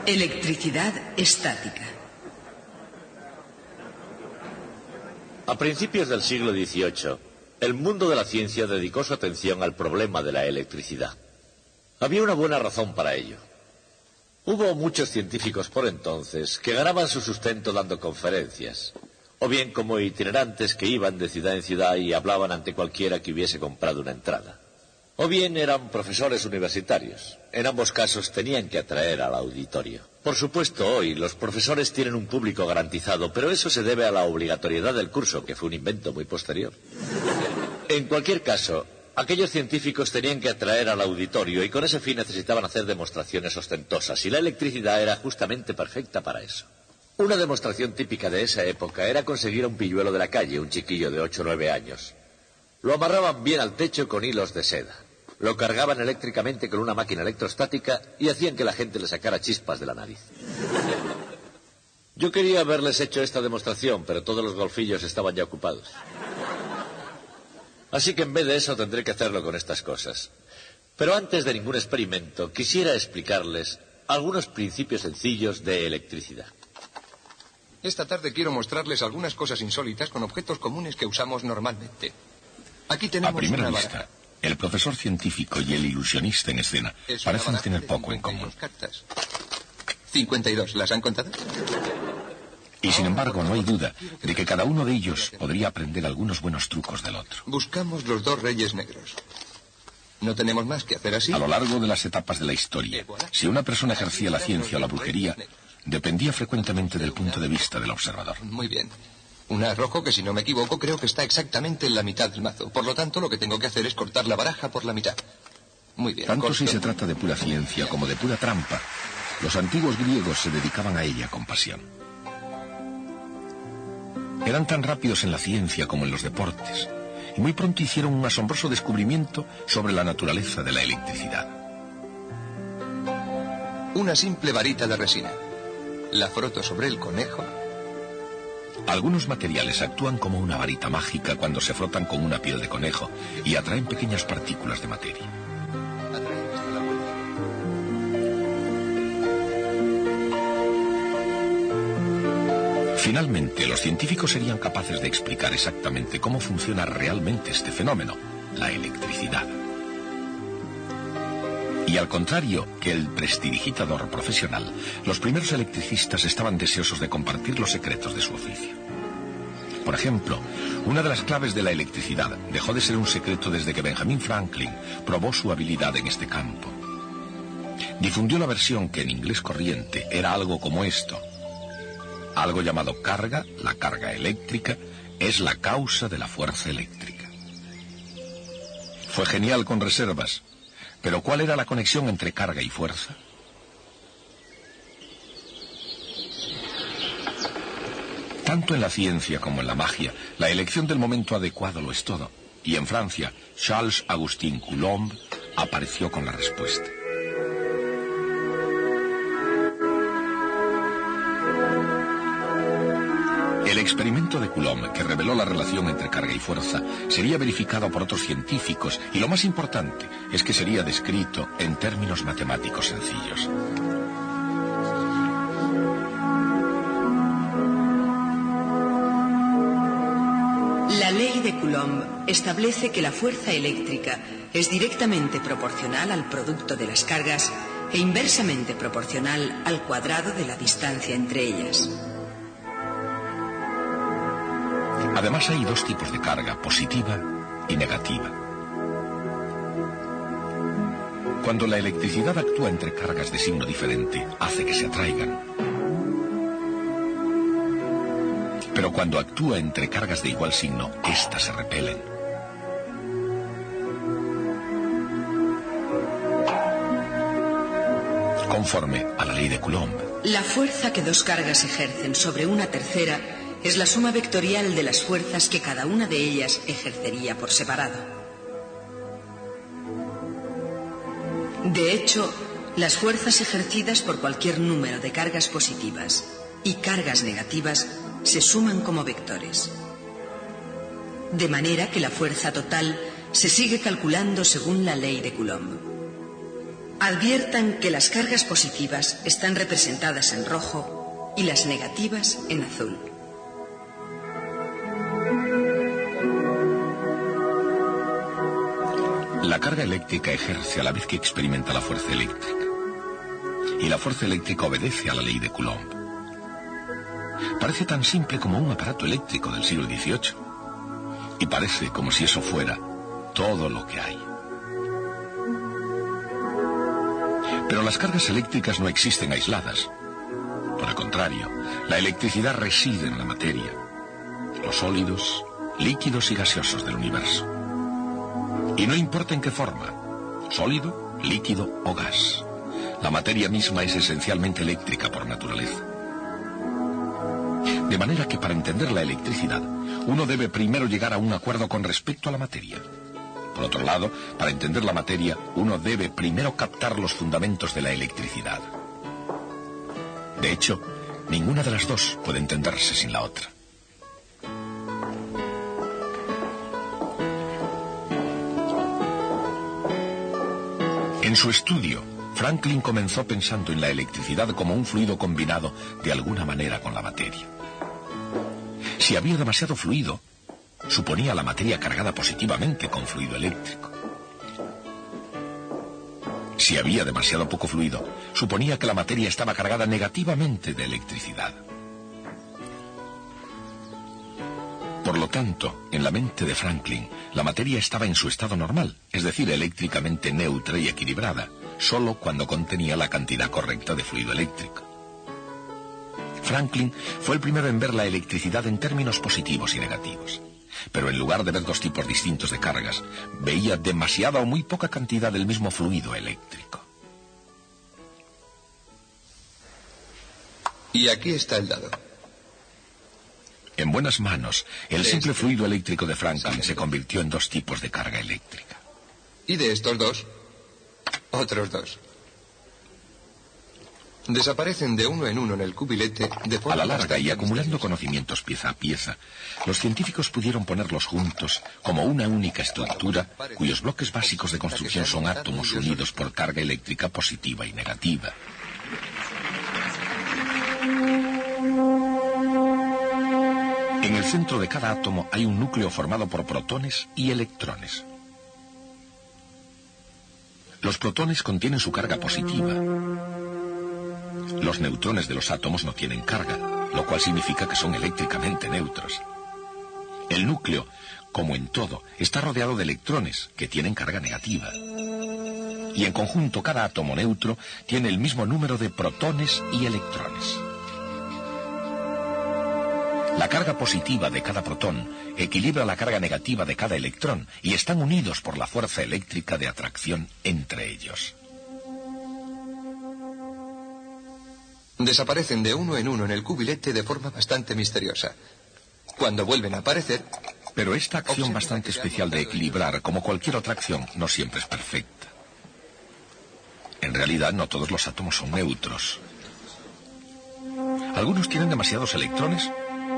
Electricidad estática. A principios del siglo XVIII, el mundo de la ciencia dedicó su atención al problema de la electricidad. Había una buena razón para ello. Hubo muchos científicos por entonces que ganaban su sustento dando conferencias, o bien como itinerantes que iban de ciudad en ciudad y hablaban ante cualquiera que hubiese comprado una entrada. O bien eran profesores universitarios. En ambos casos tenían que atraer al auditorio. Por supuesto, hoy los profesores tienen un público garantizado, pero eso se debe a la obligatoriedad del curso, que fue un invento muy posterior. En cualquier caso, aquellos científicos tenían que atraer al auditorio y con ese fin necesitaban hacer demostraciones ostentosas, y la electricidad era justamente perfecta para eso. Una demostración típica de esa época era conseguir a un pilluelo de la calle, un chiquillo de 8 o 9 años. Lo amarraban bien al techo con hilos de seda. Lo cargaban eléctricamente con una máquina electrostática y hacían que la gente le sacara chispas de la nariz. Yo quería haberles hecho esta demostración, pero todos los golfillos estaban ya ocupados. Así que en vez de eso tendré que hacerlo con estas cosas. Pero antes de ningún experimento, quisiera explicarles algunos principios sencillos de electricidad. Esta tarde quiero mostrarles algunas cosas insólitas con objetos comunes que usamos normalmente. Aquí tenemos a primera una vista, baraja. el profesor científico y el ilusionista en escena parecen tener poco en común. Cartas. 52, ¿las han contado? Y sin embargo, no hay duda de que cada uno de ellos podría aprender algunos buenos trucos del otro. Buscamos los dos reyes negros. No tenemos más que hacer así. A lo largo de las etapas de la historia, si una persona ejercía la ciencia o la brujería, dependía frecuentemente del punto de vista del observador. Muy bien. Un as rojo que, si no me equivoco, creo que está exactamente en la mitad del mazo. Por lo tanto, lo que tengo que hacer es cortar la baraja por la mitad. Muy bien. Tanto si se trata de pura ciencia como de pura trampa, los antiguos griegos se dedicaban a ella con pasión. Eran tan rápidos en la ciencia como en los deportes, y muy pronto hicieron un asombroso descubrimiento sobre la naturaleza de la electricidad. Una simple varita de resina. La froto sobre el conejo. Algunos materiales actúan como una varita mágica cuando se frotan con una piel de conejo y atraen pequeñas partículas de materia. Finalmente, los científicos serían capaces de explicar exactamente cómo funciona realmente este fenómeno, la electricidad. Y al contrario que el prestidigitador profesional, los primeros electricistas estaban deseosos de compartir los secretos de su oficio. Por ejemplo, una de las claves de la electricidad dejó de ser un secreto desde que Benjamin Franklin probó su habilidad en este campo. Difundió la versión que en inglés corriente era algo como esto: algo llamado carga, la carga eléctrica, es la causa de la fuerza eléctrica. Fue genial con reservas. Pero ¿cuál era la conexión entre carga y fuerza? Tanto en la ciencia como en la magia, la elección del momento adecuado lo es todo. Y en Francia, Charles-Augustin Coulomb apareció con la respuesta. El experimento de Coulomb, que reveló la relación entre carga y fuerza, sería verificado por otros científicos y lo más importante es que sería descrito en términos matemáticos sencillos. La ley de Coulomb establece que la fuerza eléctrica es directamente proporcional al producto de las cargas e inversamente proporcional al cuadrado de la distancia entre ellas. Además, hay dos tipos de carga, positiva y negativa. Cuando la electricidad actúa entre cargas de signo diferente, hace que se atraigan. Pero cuando actúa entre cargas de igual signo, éstas se repelen. Conforme a la ley de Coulomb, la fuerza que dos cargas ejercen sobre una tercera es la suma vectorial de las fuerzas que cada una de ellas ejercería por separado. De hecho, las fuerzas ejercidas por cualquier número de cargas positivas y cargas negativas se suman como vectores. De manera que la fuerza total se sigue calculando según la ley de Coulomb. Adviertan que las cargas positivas están representadas en rojo y las negativas en azul. La carga eléctrica ejerce a la vez que experimenta la fuerza eléctrica. Y la fuerza eléctrica obedece a la ley de Coulomb. Parece tan simple como un aparato eléctrico del siglo XVIII. Y parece como si eso fuera todo lo que hay. Pero las cargas eléctricas no existen aisladas. Por el contrario, la electricidad reside en la materia, los sólidos, líquidos y gaseosos del universo. Y no importa en qué forma, sólido, líquido o gas, la materia misma es esencialmente eléctrica por naturaleza. De manera que para entender la electricidad, uno debe primero llegar a un acuerdo con respecto a la materia. Por otro lado, para entender la materia, uno debe primero captar los fundamentos de la electricidad. De hecho, ninguna de las dos puede entenderse sin la otra. En su estudio, Franklin comenzó pensando en la electricidad como un fluido combinado de alguna manera con la materia. Si había demasiado fluido, suponía la materia cargada positivamente con fluido eléctrico. Si había demasiado poco fluido, suponía que la materia estaba cargada negativamente de electricidad. Por lo tanto, en la mente de Franklin, la materia estaba en su estado normal, es decir, eléctricamente neutra y equilibrada, solo cuando contenía la cantidad correcta de fluido eléctrico. Franklin fue el primero en ver la electricidad en términos positivos y negativos. Pero en lugar de ver dos tipos distintos de cargas, veía demasiada o muy poca cantidad del mismo fluido eléctrico. Y aquí está el dado. En buenas manos, el simple fluido eléctrico de Franklin se convirtió en dos tipos de carga eléctrica. Y de estos dos, otros dos. Desaparecen de uno en uno en el cubilete de forma... A la larga y acumulando misteriosa. conocimientos pieza a pieza, los científicos pudieron ponerlos juntos como una única estructura cuyos bloques básicos de construcción son átomos unidos por carga eléctrica positiva y negativa. En el centro de cada átomo hay un núcleo formado por protones y electrones. Los protones contienen su carga positiva. Los neutrones de los átomos no tienen carga, lo cual significa que son eléctricamente neutros. El núcleo, como en todo, está rodeado de electrones que tienen carga negativa. Y en conjunto cada átomo neutro tiene el mismo número de protones y electrones. La carga positiva de cada protón equilibra la carga negativa de cada electrón y están unidos por la fuerza eléctrica de atracción entre ellos. Desaparecen de uno en el cubilete de forma bastante misteriosa. Cuando vuelven a aparecer... Pero esta acción bastante especial de equilibrar, como cualquier otra acción, no siempre es perfecta. En realidad, no todos los átomos son neutros. Algunos tienen demasiados electrones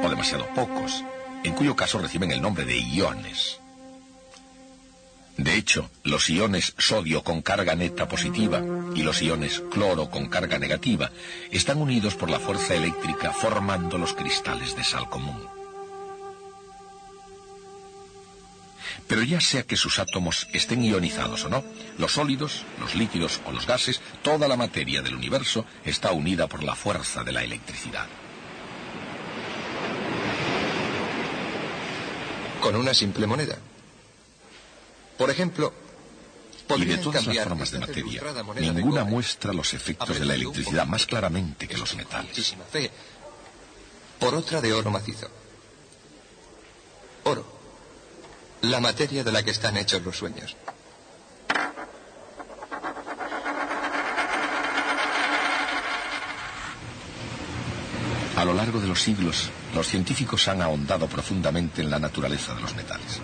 o demasiado pocos, en cuyo caso reciben el nombre de iones. De hecho, los iones sodio con carga neta positiva y los iones cloro con carga negativa están unidos por la fuerza eléctrica formando los cristales de sal común. Pero ya sea que sus átomos estén ionizados o no, los sólidos, los líquidos o los gases, toda la materia del universo está unida por la fuerza de la electricidad. Con una simple moneda. Por ejemplo, y de todas las formas de materia, ninguna muestra los efectos de la electricidad más claramente que los metales. Por otra de oro macizo. Oro. La materia de la que están hechos los sueños. A lo largo de los siglos, los científicos han ahondado profundamente en la naturaleza de los metales.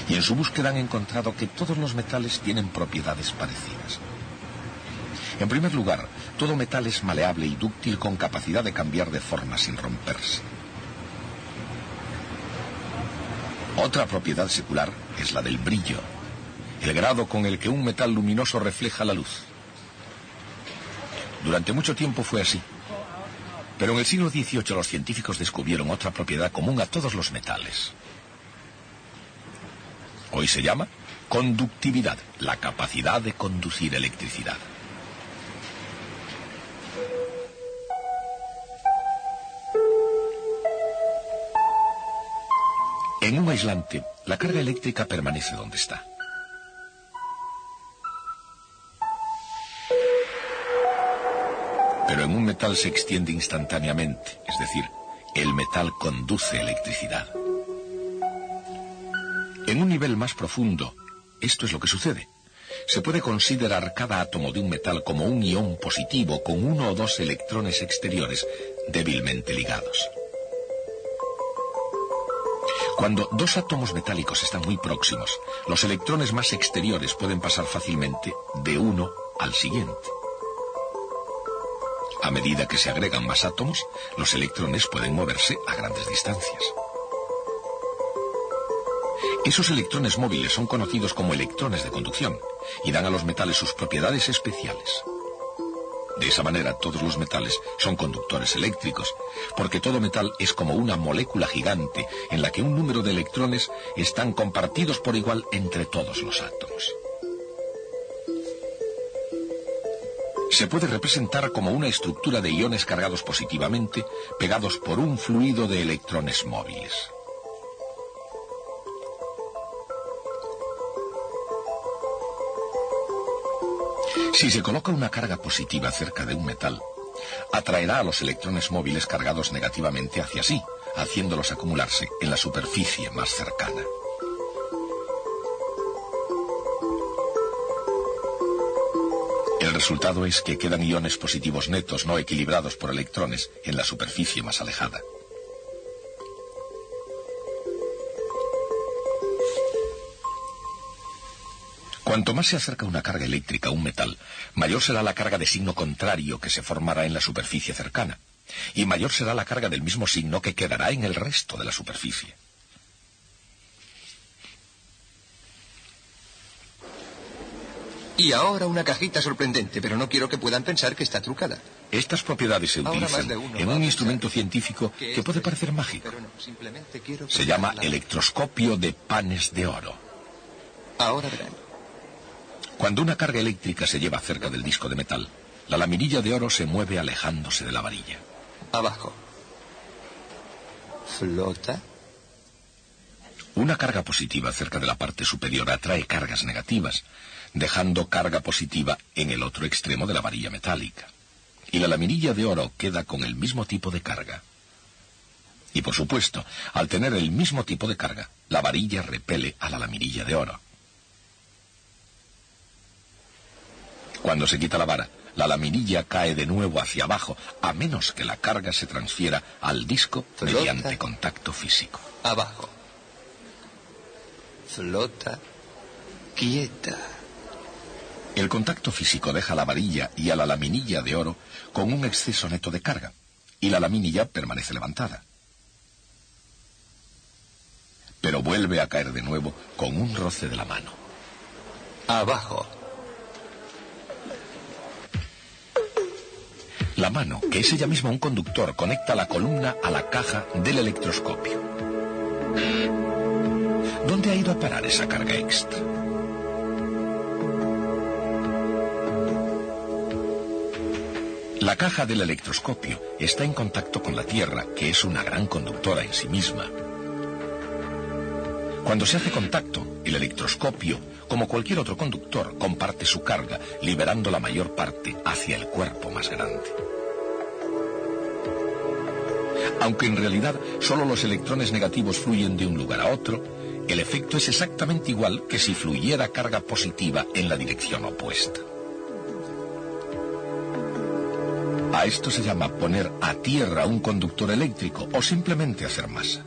Y en su búsqueda han encontrado que todos los metales tienen propiedades parecidas. En primer lugar, todo metal es maleable y dúctil con capacidad de cambiar de forma sin romperse. Otra propiedad secular es la del brillo, el grado con el que un metal luminoso refleja la luz. Durante mucho tiempo fue así. Pero en el siglo XVIII los científicos descubrieron otra propiedad común a todos los metales. Hoy se llama conductividad, la capacidad de conducir electricidad. En un aislante, la carga eléctrica permanece donde está. Pero en un metal se extiende instantáneamente, es decir, el metal conduce electricidad. En un nivel más profundo, esto es lo que sucede. Se puede considerar cada átomo de un metal como un ion positivo con uno o dos electrones exteriores débilmente ligados. Cuando dos átomos metálicos están muy próximos, los electrones más exteriores pueden pasar fácilmente de uno al siguiente. A medida que se agregan más átomos, los electrones pueden moverse a grandes distancias. Esos electrones móviles son conocidos como electrones de conducción y dan a los metales sus propiedades especiales. De esa manera, todos los metales son conductores eléctricos, porque todo metal es como una molécula gigante en la que un número de electrones están compartidos por igual entre todos los átomos. Se puede representar como una estructura de iones cargados positivamente, pegados por un fluido de electrones móviles. Si se coloca una carga positiva cerca de un metal, atraerá a los electrones móviles cargados negativamente hacia sí, haciéndolos acumularse en la superficie más cercana. El resultado es que quedan iones positivos netos no equilibrados por electrones en la superficie más alejada. Cuanto más se acerca una carga eléctrica a un metal, mayor será la carga de signo contrario que se formará en la superficie cercana, y mayor será la carga del mismo signo que quedará en el resto de la superficie. Y ahora una cajita sorprendente, pero no quiero que puedan pensar que está trucada. Estas propiedades se utilizan en un instrumento científico que puede parecer mágico. Se llama electroscopio de panes de oro. Ahora verán. Cuando una carga eléctrica se lleva cerca del disco de metal, la laminilla de oro se mueve alejándose de la varilla. Abajo. Flota. Una carga positiva cerca de la parte superior atrae cargas negativas, dejando carga positiva en el otro extremo de la varilla metálica. Y la laminilla de oro queda con el mismo tipo de carga. Y por supuesto, al tener el mismo tipo de carga, la varilla repele a la laminilla de oro. Cuando se quita la vara, la laminilla cae de nuevo hacia abajo, a menos que la carga se transfiera al disco mediante contacto físico. Abajo. Flota. Quieta. El contacto físico deja a la varilla y a la laminilla de oro con un exceso neto de carga, y la laminilla permanece levantada. Pero vuelve a caer de nuevo con un roce de la mano. Abajo. La mano, que es ella misma un conductor, conecta la columna a la caja del electroscopio. ¿Dónde ha ido a parar esa carga extra? La caja del electroscopio está en contacto con la Tierra, que es una gran conductora en sí misma. Cuando se hace contacto, el electroscopio, como cualquier otro conductor, comparte su carga, liberando la mayor parte hacia el cuerpo más grande. Aunque en realidad solo los electrones negativos fluyen de un lugar a otro, el efecto es exactamente igual que si fluyera carga positiva en la dirección opuesta. A esto se llama poner a tierra un conductor eléctrico o simplemente hacer masa.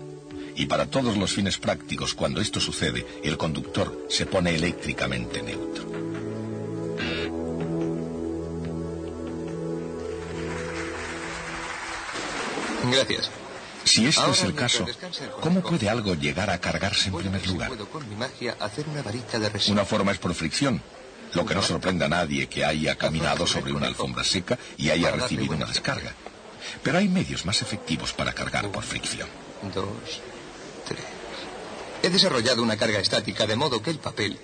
Y para todos los fines prácticos, cuando esto sucede, el conductor se pone eléctricamente neutro. Gracias. Si este es el caso, ¿cómo puede algo llegar a cargarse en primer lugar? Puedo con mi magia hacer una varita de resina. Una forma es por fricción, lo que no sorprende a nadie que haya caminado sobre una alfombra seca y haya recibido una descarga. Pero hay medios más efectivos para cargar por fricción. 2, 3. He desarrollado una carga estática de modo que el papel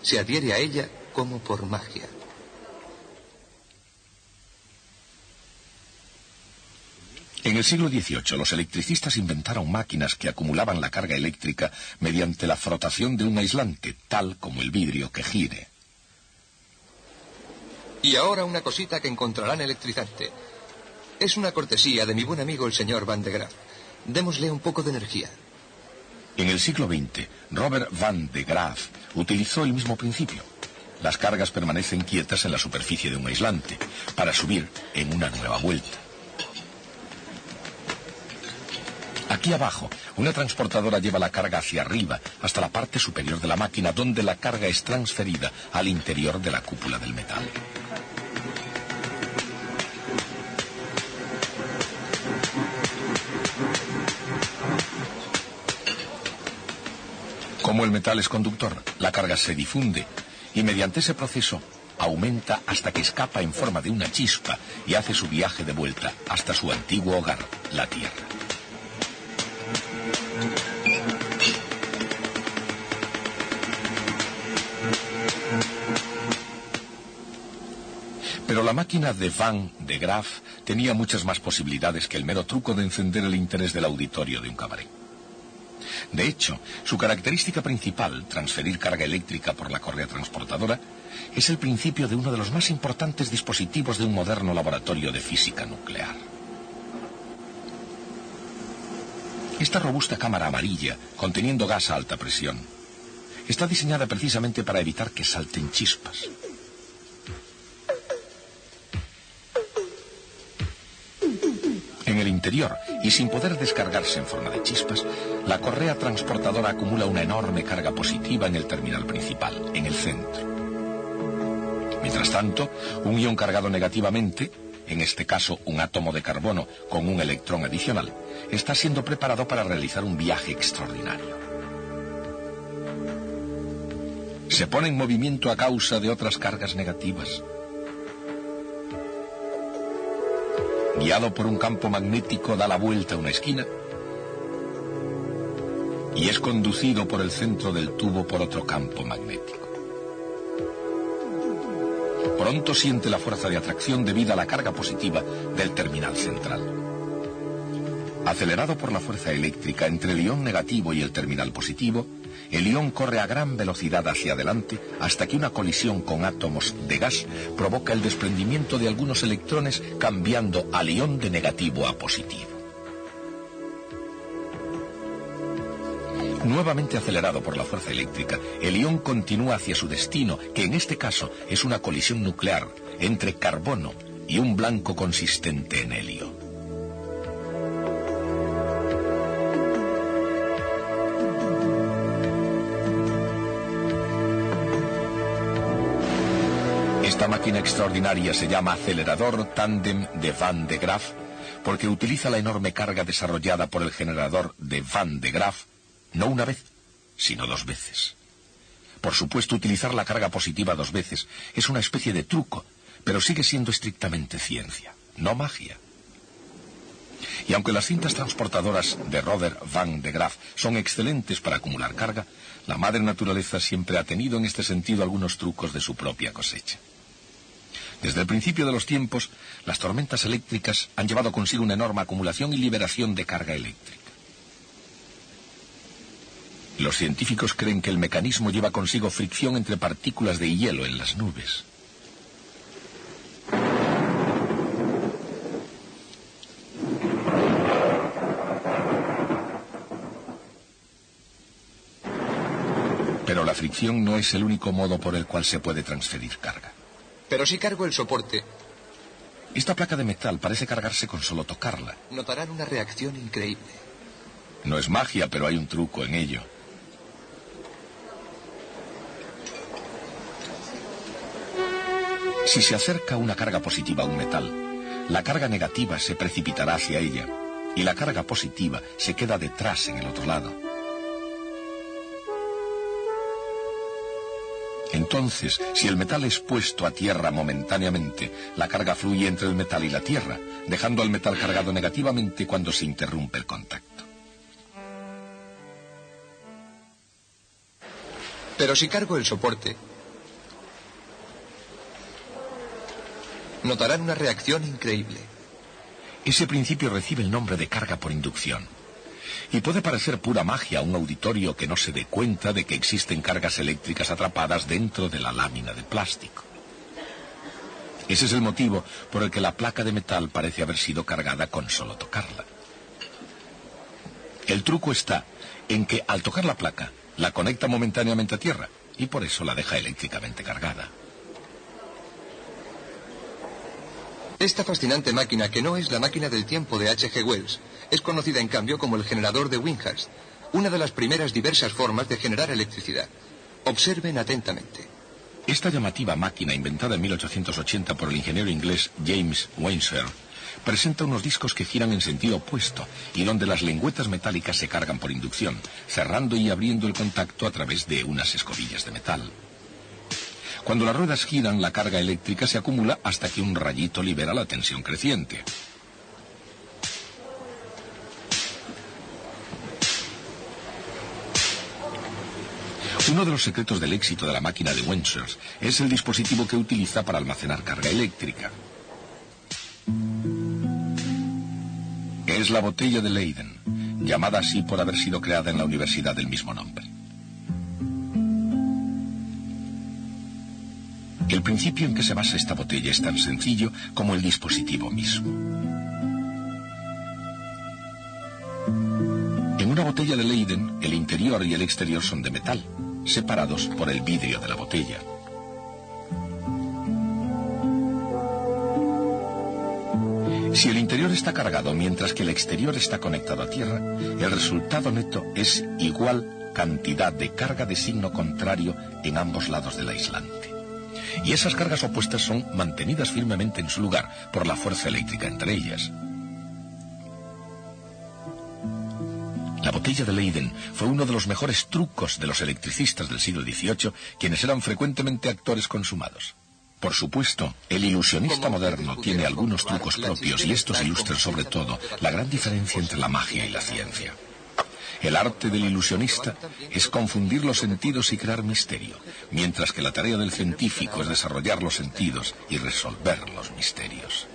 se adhiere a ella como por magia. En el siglo XVIII, los electricistas inventaron máquinas que acumulaban la carga eléctrica mediante la frotación de un aislante, tal como el vidrio que gire. Y ahora una cosita que encontrarán electrizante. Es una cortesía de mi buen amigo el señor Van de Graaff. Démosle un poco de energía. En el siglo XX, Robert Van de Graaff utilizó el mismo principio. Las cargas permanecen quietas en la superficie de un aislante, para subir en una nueva vuelta. Aquí abajo, una transportadora lleva la carga hacia arriba, hasta la parte superior de la máquina, donde la carga es transferida al interior de la cúpula del metal. Como el metal es conductor, la carga se difunde y mediante ese proceso aumenta hasta que escapa en forma de una chispa y hace su viaje de vuelta hasta su antiguo hogar, la Tierra. Pero la máquina de Van de Graaff tenía muchas más posibilidades que el mero truco de encender el interés del auditorio de un cabaret. De hecho, su característica principal, transferir carga eléctrica por la correa transportadora, es el principio de uno de los más importantes dispositivos de un moderno laboratorio de física nuclear. Esta robusta cámara amarilla, conteniendo gas a alta presión, está diseñada precisamente para evitar que salten chispas. En el interior, y sin poder descargarse en forma de chispas, la correa transportadora acumula una enorme carga positiva en el terminal principal, en el centro. Mientras tanto, un ion cargado negativamente, en este caso un átomo de carbono con un electrón adicional, está siendo preparado para realizar un viaje extraordinario. Se pone en movimiento a causa de otras cargas negativas. Guiado por un campo magnético, da la vuelta a una esquina y es conducido por el centro del tubo por otro campo magnético. Pronto siente la fuerza de atracción debido a la carga positiva del terminal central. Acelerado por la fuerza eléctrica entre el ion negativo y el terminal positivo, el ion corre a gran velocidad hacia adelante hasta que una colisión con átomos de gas provoca el desprendimiento de algunos electrones, cambiando al ion de negativo a positivo. Nuevamente acelerado por la fuerza eléctrica, el ion continúa hacia su destino, que en este caso es una colisión nuclear entre carbono y un blanco consistente en helio. Esta máquina extraordinaria se llama acelerador tándem de Van de Graaff porque utiliza la enorme carga desarrollada por el generador de Van de Graaff no una vez, sino 2 veces. Por supuesto, utilizar la carga positiva 2 veces es una especie de truco, pero sigue siendo estrictamente ciencia, no magia. Y aunque las cintas transportadoras de Robert Van de Graaff son excelentes para acumular carga, la madre naturaleza siempre ha tenido en este sentido algunos trucos de su propia cosecha. Desde el principio de los tiempos, las tormentas eléctricas han llevado consigo una enorme acumulación y liberación de carga eléctrica. Los científicos creen que el mecanismo lleva consigo fricción entre partículas de hielo en las nubes. Pero la fricción no es el único modo por el cual se puede transferir carga. Pero si cargo el soporte... Esta placa de metal parece cargarse con solo tocarla. Notarán una reacción increíble. No es magia, pero hay un truco en ello. Si se acerca una carga positiva a un metal, la carga negativa se precipitará hacia ella y la carga positiva se queda detrás en el otro lado. Entonces, si el metal es puesto a tierra momentáneamente, la carga fluye entre el metal y la tierra, dejando al metal cargado negativamente cuando se interrumpe el contacto. Pero si cargo el soporte, notarán una reacción increíble. Ese principio recibe el nombre de carga por inducción. Y puede parecer pura magia a un auditorio que no se dé cuenta de que existen cargas eléctricas atrapadas dentro de la lámina de plástico. Ese es el motivo por el que la placa de metal parece haber sido cargada con solo tocarla. El truco está en que al tocar la placa, la conecta momentáneamente a tierra y por eso la deja eléctricamente cargada. Esta fascinante máquina, que no es la máquina del tiempo de H.G. Wells, es conocida en cambio como el generador de Winghurst, una de las primeras diversas formas de generar electricidad. Observen atentamente. Esta llamativa máquina, inventada en 1880 por el ingeniero inglés James Wenshaw, presenta unos discos que giran en sentido opuesto y donde las lengüetas metálicas se cargan por inducción, cerrando y abriendo el contacto a través de unas escobillas de metal. Cuando las ruedas giran, la carga eléctrica se acumula hasta que un rayito libera la tensión creciente. Uno de los secretos del éxito de la máquina de Wenshaw es el dispositivo que utiliza para almacenar carga eléctrica. Es la botella de Leyden, llamada así por haber sido creada en la universidad del mismo nombre. El principio en que se basa esta botella es tan sencillo como el dispositivo mismo. En una botella de Leyden, el interior y el exterior son de metal, separados por el vidrio de la botella. Si el interior está cargado mientras que el exterior está conectado a tierra, el resultado neto es igual cantidad de carga de signo contrario en ambos lados del aislante. Y esas cargas opuestas son mantenidas firmemente en su lugar por la fuerza eléctrica entre ellas. La botella de Leyden fue uno de los mejores trucos de los electricistas del siglo XVIII, quienes eran frecuentemente actores consumados. Por supuesto, el ilusionista moderno tiene algunos trucos propios y estos ilustran sobre todo la gran diferencia entre la magia y la ciencia. El arte del ilusionista es confundir los sentidos y crear misterio, mientras que la tarea del científico es desarrollar los sentidos y resolver los misterios.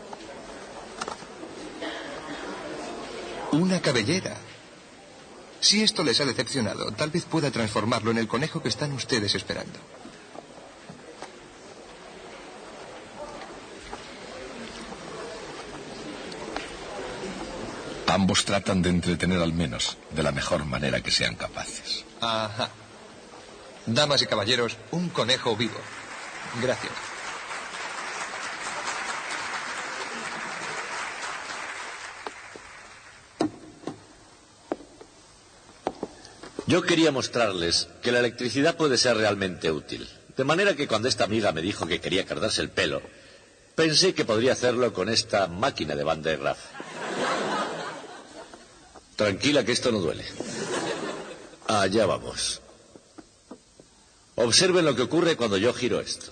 Una cabellera. Si esto les ha decepcionado, tal vez pueda transformarlo en el conejo que están ustedes esperando. Ambos tratan de entretener al menos de la mejor manera que sean capaces. Ajá. Damas y caballeros, un conejo vivo. Gracias. Yo quería mostrarles que la electricidad puede ser realmente útil. De manera que cuando esta amiga me dijo que quería cortarse el pelo, pensé que podría hacerlo con esta máquina de Van de Graaff. Tranquila, que esto no duele. Allá vamos. Observen lo que ocurre cuando yo giro esto.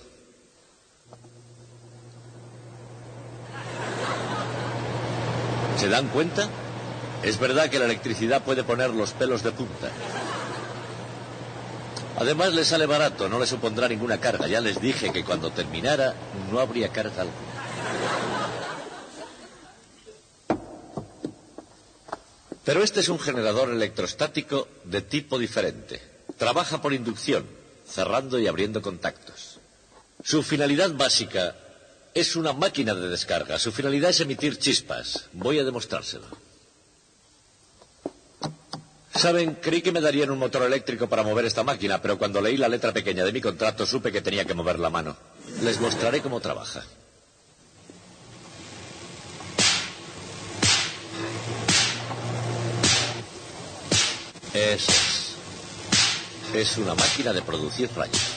¿Se dan cuenta? Es verdad que la electricidad puede poner los pelos de punta. Además, les sale barato, no les supondrá ninguna carga. Ya les dije que cuando terminara no habría carga alguna. Pero este es un generador electrostático de tipo diferente. Trabaja por inducción, cerrando y abriendo contactos. Su finalidad básica es una máquina de descarga. Su finalidad es emitir chispas. Voy a demostrárselo. Saben, creí que me darían un motor eléctrico para mover esta máquina, pero cuando leí la letra pequeña de mi contrato supe que tenía que mover la mano. Les mostraré cómo trabaja. Eso es. Es una máquina de producir rayos.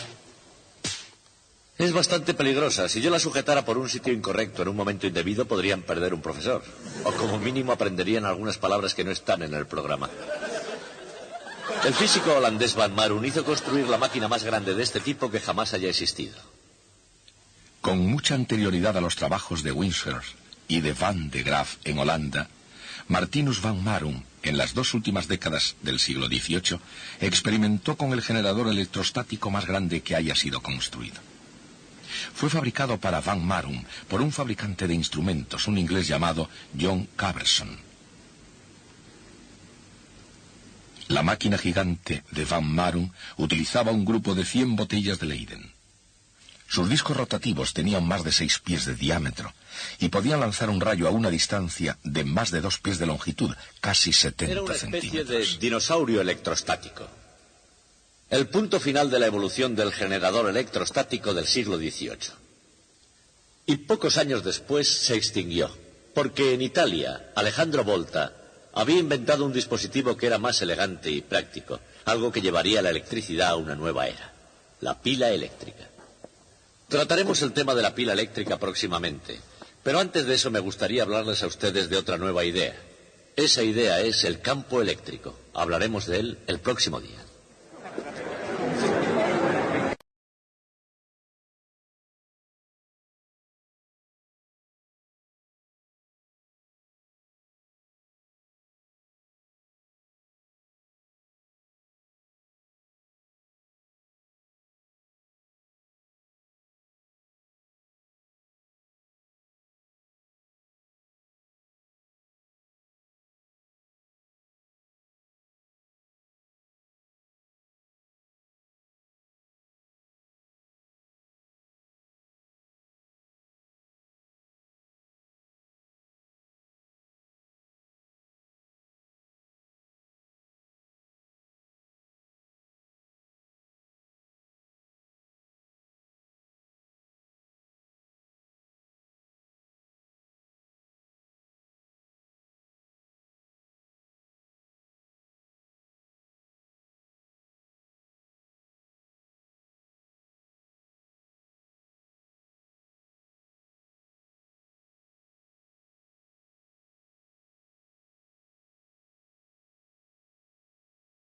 Es bastante peligrosa. Si yo la sujetara por un sitio incorrecto en un momento indebido, podrían perder un profesor. O como mínimo aprenderían algunas palabras que no están en el programa. El físico holandés Van Marum hizo construir la máquina más grande de este tipo que jamás haya existido. Con mucha anterioridad a los trabajos de Windsor y de Van de Graaff en Holanda, Martinus Van Marum, en las 2 últimas décadas del siglo XVIII, experimentó con el generador electrostático más grande que haya sido construido. Fue fabricado para Van Marum por un fabricante de instrumentos, un inglés llamado John Caverson. La máquina gigante de Van Marum utilizaba un grupo de 100 botellas de Leyden. Sus discos rotativos tenían más de 6 pies de diámetro y podían lanzar un rayo a una distancia de más de 2 pies de longitud, casi 70 Era una especie centímetros. de dinosaurio electrostático. El punto final de la evolución del generador electrostático del siglo XVIII. Y pocos años después se extinguió, porque en Italia, Alejandro Volta había inventado un dispositivo que era más elegante y práctico, algo que llevaría la electricidad a una nueva era, la pila eléctrica. Trataremos el tema de la pila eléctrica próximamente, pero antes de eso me gustaría hablarles a ustedes de otra nueva idea. Esa idea es el campo eléctrico. Hablaremos de él el próximo día.